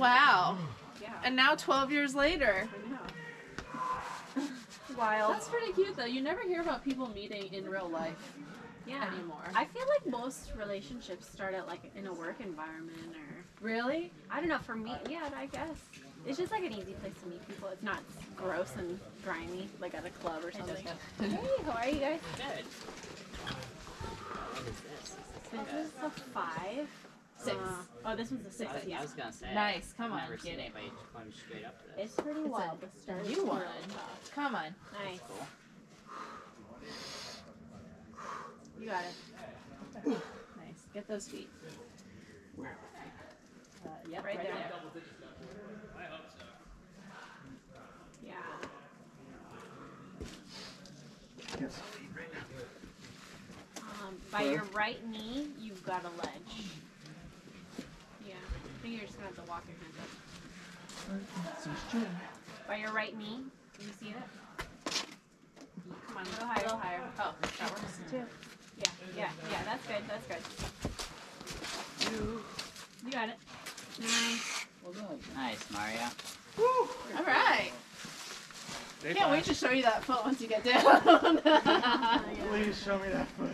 Wow. Yeah. And now 12 years later. I know. Wild. That's pretty cute though. You never hear about people meeting in real life anymore. I feel like most relationships start at like in a work environment or Really? I don't know, for me, yeah, I guess. It's just like an easy place to meet people. It's not gross and grimy like at a club or something. Hey, how are you guys? Good. What is this? This is a 5. 6. Oh, this one's a 6. I Yeah. was gonna say. Nice. Come on, I've never get seen it. anybody climb straight up to this. It's pretty wild. The stars You are won. really tough. Come on. Nice. Cool. You got it. Nice. Get those feet. Yep, right there. Yeah. By your right knee, you've got a ledge. Yeah. I think you're just gonna have to walk your hands up. By your right knee, can you see it? Come on, go higher, go higher. Oh, that works too. Yeah, that's good, that's good. You got it. Nice. Well done. Nice, Mario. All right. Day Can't wait five. to show you that foot once you get down. Please show me that foot.